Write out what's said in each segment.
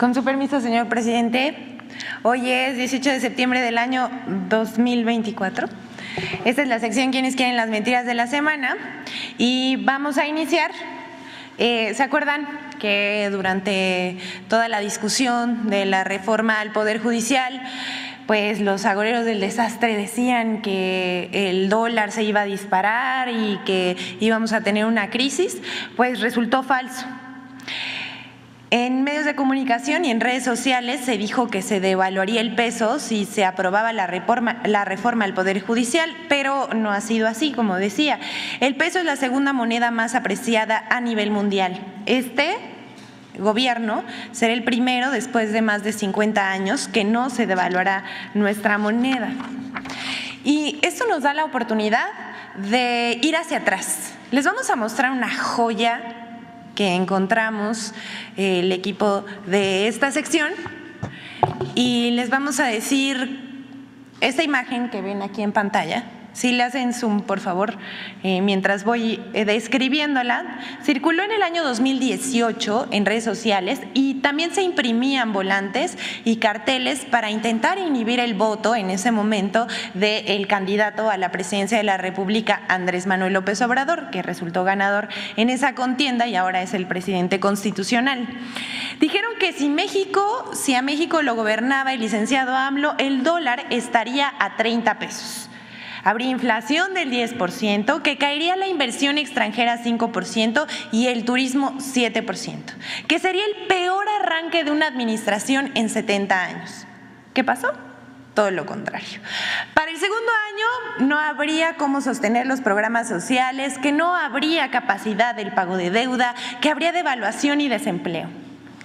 Con su permiso, señor presidente, hoy es 18 de septiembre del año 2024. Esta es la sección ¿Quiénes quieren las mentiras de la semana? Y vamos a iniciar. ¿Se acuerdan que durante toda la discusión de la reforma al Poder Judicial, pues los agoreros del desastre decían que el dólar se iba a disparar y que íbamos a tener una crisis? Pues resultó falso. En medios de comunicación y en redes sociales se dijo que se devaluaría el peso si se aprobaba la reforma al Poder Judicial, pero no ha sido así, como decía. El peso es la segunda moneda más apreciada a nivel mundial. Este gobierno será el primero después de más de 50 años que no se devaluará nuestra moneda. Y esto nos da la oportunidad de ir hacia atrás. Les vamos a mostrar una joya que encontramos el equipo de esta sección y les vamos a decir esta imagen que ven aquí en pantalla. Si le hacen zoom, por favor, mientras voy describiéndola. Circuló en el año 2018 en redes sociales y también se imprimían volantes y carteles para intentar inhibir el voto en ese momento del candidato a la presidencia de la República, Andrés Manuel López Obrador, que resultó ganador en esa contienda y ahora es el presidente constitucional. Dijeron que si a México lo gobernaba el licenciado AMLO, el dólar estaría a 30 pesos. Habría inflación del 10%, que caería la inversión extranjera 5% y el turismo 7%, que sería el peor arranque de una administración en 70 años. ¿Qué pasó? Todo lo contrario. Para el segundo año no habría cómo sostener los programas sociales, que no habría capacidad del pago de deuda, que habría devaluación y desempleo.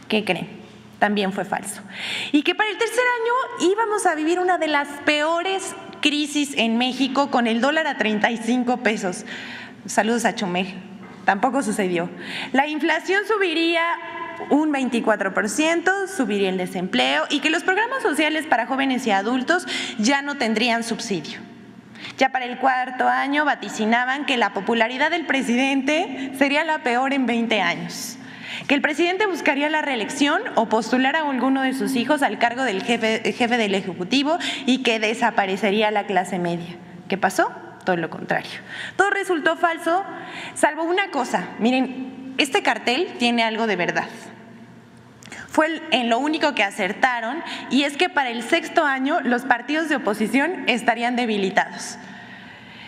¿Qué creen? También fue falso. Y que para el tercer año íbamos a vivir una de las peores crisis en México con el dólar a 35 pesos. Saludos a Chumel. Tampoco sucedió. La inflación subiría un 24%, subiría el desempleo y que los programas sociales para jóvenes y adultos ya no tendrían subsidio. Ya para el cuarto año vaticinaban que la popularidad del presidente sería la peor en 20 años. Que el presidente buscaría la reelección o postular a alguno de sus hijos al cargo del jefe del Ejecutivo y que desaparecería la clase media. ¿Qué pasó? Todo lo contrario. Todo resultó falso, salvo una cosa. Miren, este cartel tiene algo de verdad. Fue en lo único que acertaron, y es que para el sexto año los partidos de oposición estarían debilitados.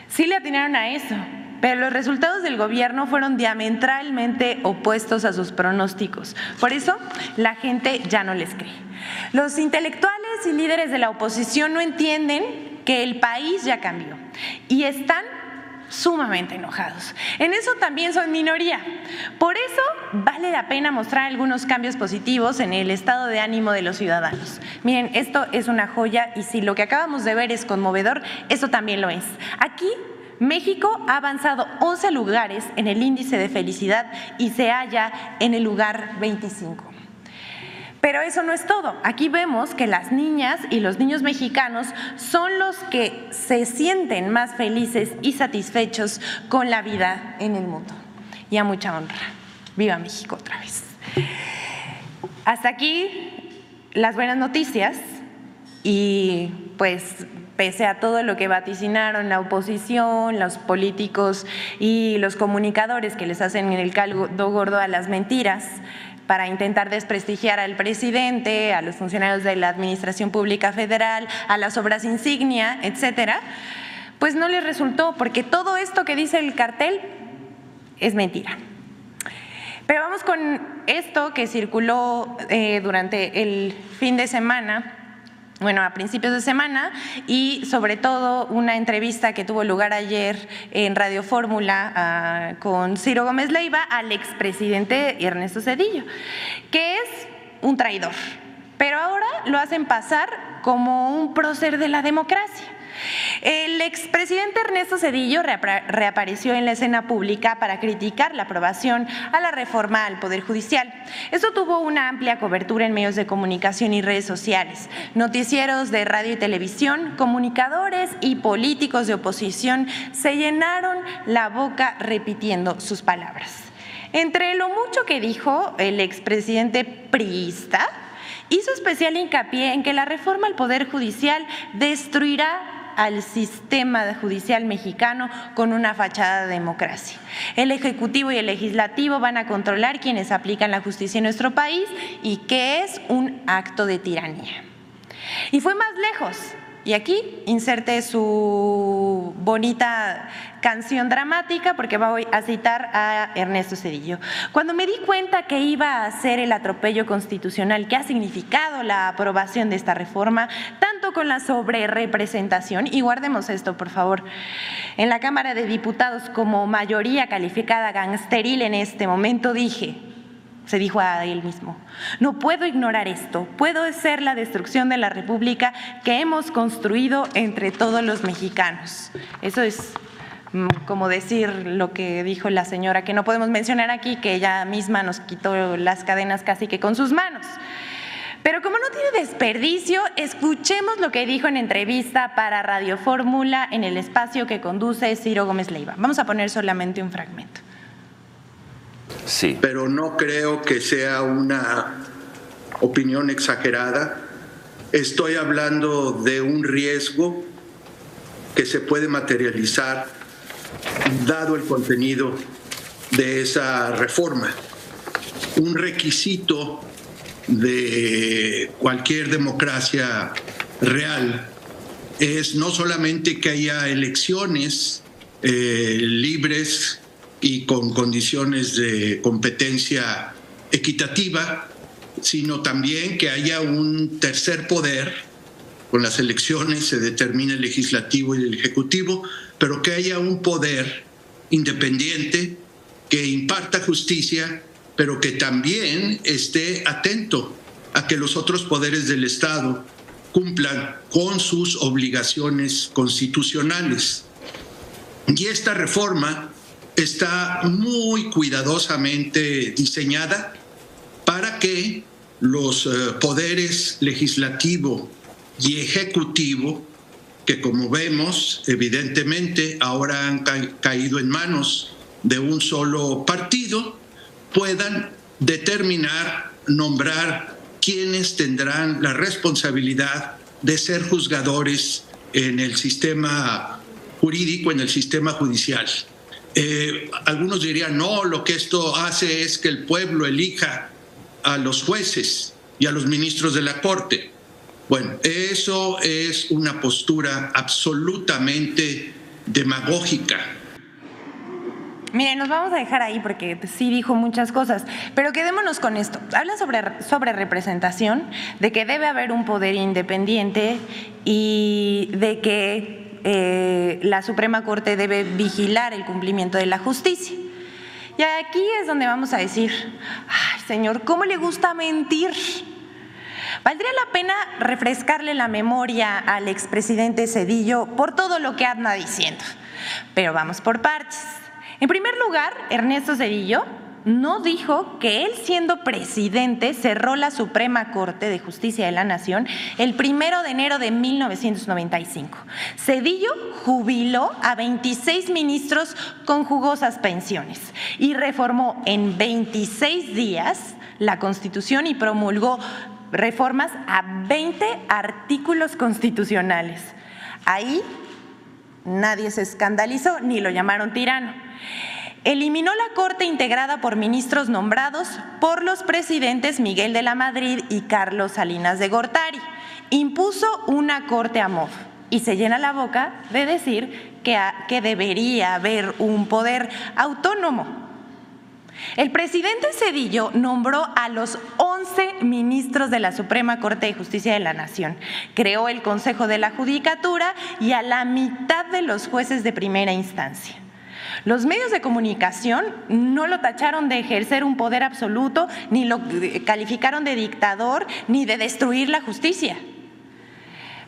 Sí le atinaron a eso, pero los resultados del gobierno fueron diametralmente opuestos a sus pronósticos. Por eso la gente ya no les cree. Los intelectuales y líderes de la oposición no entienden que el país ya cambió y están sumamente enojados. En eso también son minoría. Por eso vale la pena mostrar algunos cambios positivos en el estado de ánimo de los ciudadanos. Miren, esto es una joya y si lo que acabamos de ver es conmovedor, eso también lo es. Aquí México ha avanzado 11 lugares en el índice de felicidad y se halla en el lugar 25. Pero eso no es todo. Aquí vemos que las niñas y los niños mexicanos son los que se sienten más felices y satisfechos con la vida en el mundo. Y a mucha honra. ¡Viva México otra vez! Hasta aquí las buenas noticias y pues pese a todo lo que vaticinaron la oposición, los políticos y los comunicadores que les hacen el caldo gordo a las mentiras para intentar desprestigiar al presidente, a los funcionarios de la Administración Pública Federal, a las obras insignia, etcétera, pues no les resultó, porque todo esto que dice el cartel es mentira. Pero vamos con esto que circuló durante el fin de semana, bueno, a principios de semana, y sobre todo una entrevista que tuvo lugar ayer en Radio Fórmula con Ciro Gómez Leiva al expresidente Ernesto Zedillo, que es un traidor, pero ahora lo hacen pasar como un prócer de la democracia. El expresidente Ernesto Zedillo reapareció en la escena pública para criticar la aprobación a la reforma al Poder Judicial. Esto tuvo una amplia cobertura en medios de comunicación y redes sociales, noticieros de radio y televisión, comunicadores y políticos de oposición se llenaron la boca repitiendo sus palabras. Entre lo mucho que dijo el expresidente priista, hizo especial hincapié en que la reforma al Poder Judicial destruirá al sistema judicial mexicano con una fachada de democracia. El Ejecutivo y el Legislativo van a controlar quienes aplican la justicia en nuestro país y que es un acto de tiranía. Y fue más lejos. Y aquí inserte su bonita canción dramática porque voy a citar a Ernesto Zedillo. Cuando me di cuenta que iba a ser el atropello constitucional que ha significado la aprobación de esta reforma, tanto con la sobrerepresentación, y guardemos esto por favor, en la Cámara de Diputados como mayoría calificada gangsteril en este momento, se dijo a él mismo, no puedo ignorar esto, puede ser la destrucción de la República que hemos construido entre todos los mexicanos. Eso es como decir lo que dijo la señora, que no podemos mencionar aquí, que ella misma nos quitó las cadenas casi que con sus manos. Pero como no tiene desperdicio, escuchemos lo que dijo en entrevista para Radio Fórmula en el espacio que conduce Ciro Gómez Leiva. Vamos a poner solamente un fragmento. Sí. Pero no creo que sea una opinión exagerada. Estoy hablando de un riesgo que se puede materializar dado el contenido de esa reforma. Un requisito de cualquier democracia real es no solamente que haya elecciones libres y con condiciones de competencia equitativa, sino también que haya un tercer poder. Con las elecciones se determina el legislativo y el ejecutivo, pero que haya un poder independiente que imparta justicia, pero que también esté atento a que los otros poderes del Estado cumplan con sus obligaciones constitucionales. Y esta reforma está muy cuidadosamente diseñada para que los poderes legislativo y ejecutivo, que como vemos evidentemente ahora han caído en manos de un solo partido, puedan determinar, nombrar quienes tendrán la responsabilidad de ser juzgadores en el sistema jurídico, en el sistema judicial. Algunos dirían, no, lo que esto hace es que el pueblo elija a los jueces y a los ministros de la Corte. Bueno, eso es una postura absolutamente demagógica. Miren, nos vamos a dejar ahí porque sí dijo muchas cosas, pero quedémonos con esto. Habla sobre representación, de que debe haber un poder independiente y de que la Suprema Corte debe vigilar el cumplimiento de la justicia. Y aquí es donde vamos a decir, ay, señor, ¿cómo le gusta mentir? Valdría la pena refrescarle la memoria al expresidente Zedillo por todo lo que anda diciendo, pero vamos por partes. En primer lugar, Ernesto Zedillo no dijo que él, siendo presidente, cerró la Suprema Corte de Justicia de la Nación el 1 de enero de 1995. Zedillo jubiló a 26 ministros con jugosas pensiones y reformó en 26 días la Constitución y promulgó reformas a 20 artículos constitucionales. Ahí nadie se escandalizó ni lo llamaron tirano. Eliminó la Corte integrada por ministros nombrados por los presidentes Miguel de la Madrid y Carlos Salinas de Gortari. Impuso una Corte a modo y se llena la boca de decir que debería haber un poder autónomo. El presidente Zedillo nombró a los 11 ministros de la Suprema Corte de Justicia de la Nación, creó el Consejo de la Judicatura y a la mitad de los jueces de primera instancia. Los medios de comunicación no lo tacharon de ejercer un poder absoluto, ni lo calificaron de dictador, ni de destruir la justicia.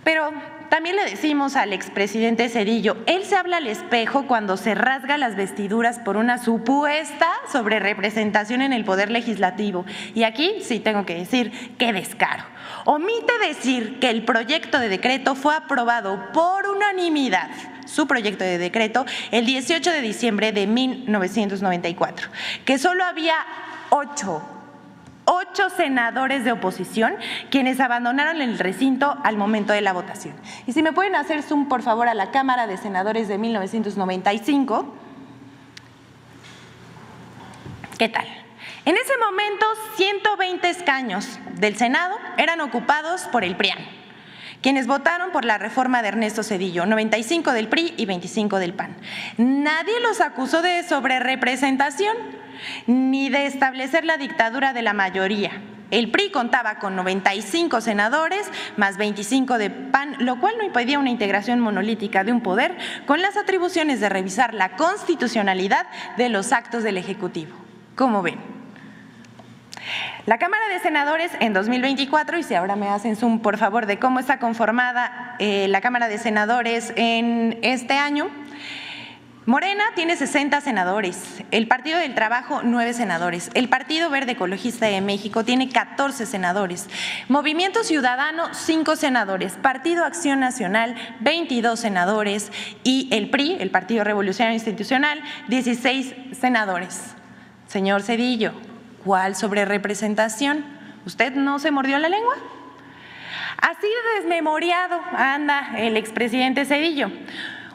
Pero también le decimos al expresidente Zedillo, él se habla al espejo cuando se rasga las vestiduras por una supuesta sobrerepresentación en el poder legislativo. Y aquí sí tengo que decir, qué descaro. Omite decir que el proyecto de decreto fue aprobado por unanimidad, su proyecto de decreto, el 18 de diciembre de 1994, que solo había 8 8 senadores de oposición quienes abandonaron el recinto al momento de la votación. Y si me pueden hacer zoom, por favor, a la Cámara de Senadores de 1995. ¿Qué tal? En ese momento, 120 escaños del Senado eran ocupados por el PRIAN, quienes votaron por la reforma de Ernesto Zedillo, 95 del PRI y 25 del PAN. Nadie los acusó de sobrerepresentación ni de establecer la dictadura de la mayoría. El PRI contaba con 95 senadores más 25 de PAN, lo cual no impedía una integración monolítica de un poder con las atribuciones de revisar la constitucionalidad de los actos del Ejecutivo. ¿Cómo ven? La Cámara de Senadores en 2024, y si ahora me hacen zoom, por favor, de cómo está conformada la Cámara de Senadores en este año. Morena tiene 60 senadores, el Partido del Trabajo 9 senadores, el Partido Verde Ecologista de México tiene 14 senadores, Movimiento Ciudadano 5 senadores, Partido Acción Nacional 22 senadores y el PRI, el Partido Revolucionario Institucional, 16 senadores. Señor Zedillo, ¿cuál sobrerepresentación? ¿Usted no se mordió la lengua? Así de desmemoriado anda el expresidente Zedillo.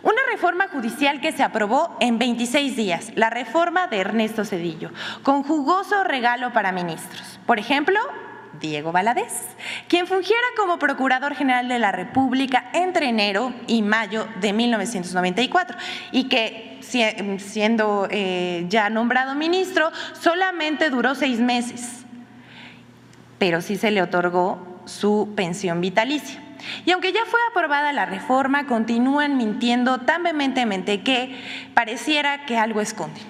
Una reforma judicial que se aprobó en 26 días, la reforma de Ernesto Zedillo, con jugoso regalo para ministros. Por ejemplo, Diego Valadez, quien fungiera como Procurador General de la República entre enero y mayo de 1994 y que, siendo ya nombrado ministro, solamente duró 6 meses, pero sí se le otorgó su pensión vitalicia. Y aunque ya fue aprobada la reforma, continúan mintiendo tan vehementemente que pareciera que algo esconden.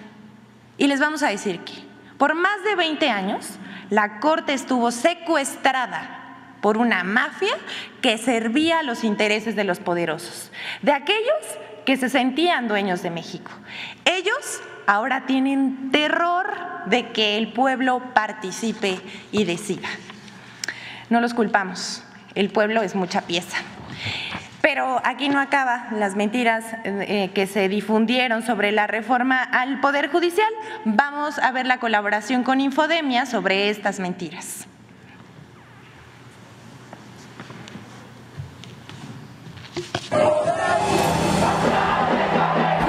Y les vamos a decir que por más de 20 años, la Corte estuvo secuestrada por una mafia que servía a los intereses de los poderosos, de aquellos que se sentían dueños de México. Ellos ahora tienen terror de que el pueblo participe y decida. No los culpamos. El pueblo es mucha pieza. Pero aquí no acaban las mentiras que se difundieron sobre la reforma al Poder Judicial. Vamos a ver la colaboración con Infodemia sobre estas mentiras.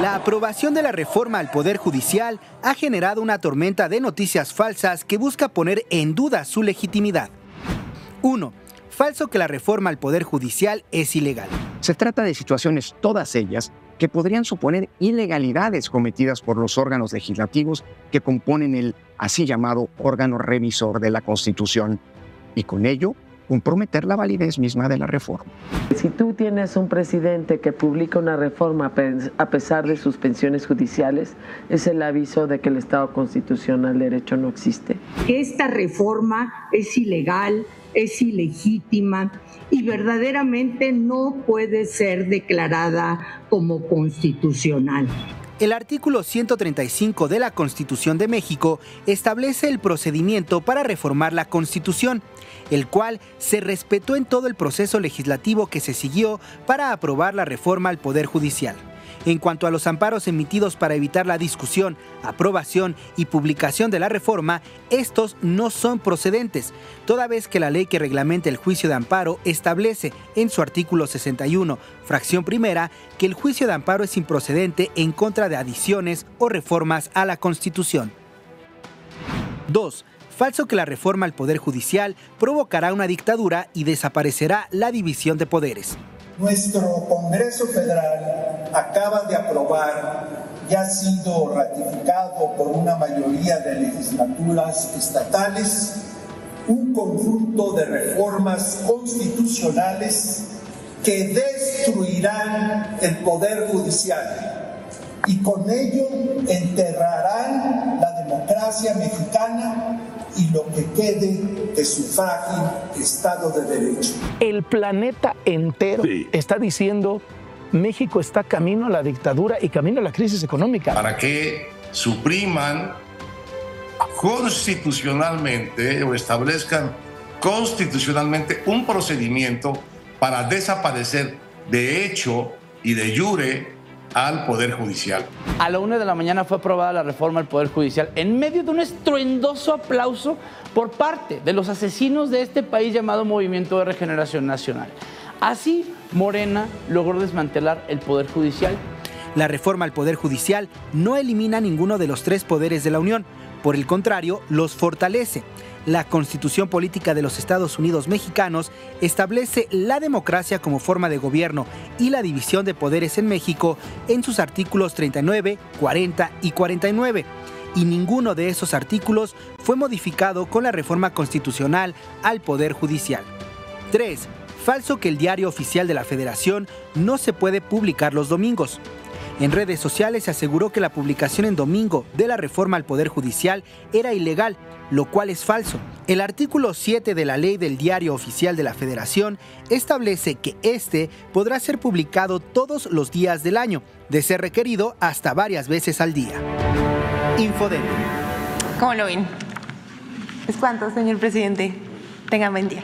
La aprobación de la reforma al Poder Judicial ha generado una tormenta de noticias falsas que busca poner en duda su legitimidad. 1. Falso que la reforma al Poder Judicial es ilegal. Se trata de situaciones, todas ellas, que podrían suponer ilegalidades cometidas por los órganos legislativos que componen el así llamado órgano revisor de la Constitución y con ello comprometer la validez misma de la reforma. Si tú tienes un presidente que publica una reforma a pesar de suspensiones judiciales, es el aviso de que el Estado constitucional de derecho no existe. Esta reforma es ilegal, es ilegítima y verdaderamente no puede ser declarada como constitucional. El artículo 135 de la Constitución de México establece el procedimiento para reformar la Constitución, el cual se respetó en todo el proceso legislativo que se siguió para aprobar la reforma al Poder Judicial. En cuanto a los amparos emitidos para evitar la discusión, aprobación y publicación de la reforma, estos no son procedentes, toda vez que la ley que reglamenta el juicio de amparo establece en su artículo 61, fracción primera, que el juicio de amparo es improcedente en contra de adiciones o reformas a la Constitución. 2. Falso que la reforma al Poder Judicial provocará una dictadura y desaparecerá la división de poderes. Nuestro Congreso Federal acaba de aprobar y ha sido ratificado por una mayoría de legislaturas estatales un conjunto de reformas constitucionales que destruirán el Poder Judicial y con ello enterrarán la democracia mexicana y lo que quede de su frágil Estado de Derecho. El planeta entero está diciendo México está camino a la dictadura y camino a la crisis económica. Para que supriman constitucionalmente o establezcan constitucionalmente un procedimiento para desaparecer de hecho y de jure al Poder Judicial. A la 1 de la mañana fue aprobada la reforma del Poder Judicial en medio de un estruendoso aplauso por parte de los asesinos de este país llamado Movimiento de Regeneración Nacional. Así, Morena logró desmantelar el Poder Judicial. La reforma al Poder Judicial no elimina ninguno de los 3 poderes de la Unión. Por el contrario, los fortalece. La Constitución Política de los Estados Unidos Mexicanos establece la democracia como forma de gobierno y la división de poderes en México en sus artículos 39, 40 y 49. Y ninguno de esos artículos fue modificado con la reforma constitucional al Poder Judicial. 3. Falso que el Diario Oficial de la Federación no se puede publicar los domingos. En redes sociales se aseguró que la publicación en domingo de la reforma al Poder Judicial era ilegal, lo cual es falso. El artículo 7 de la Ley del Diario Oficial de la Federación establece que este podrá ser publicado todos los días del año, de ser requerido hasta varias veces al día. Infodemia. ¿Cómo lo ven? ¿Es cuánto, señor presidente? Tengan buen día.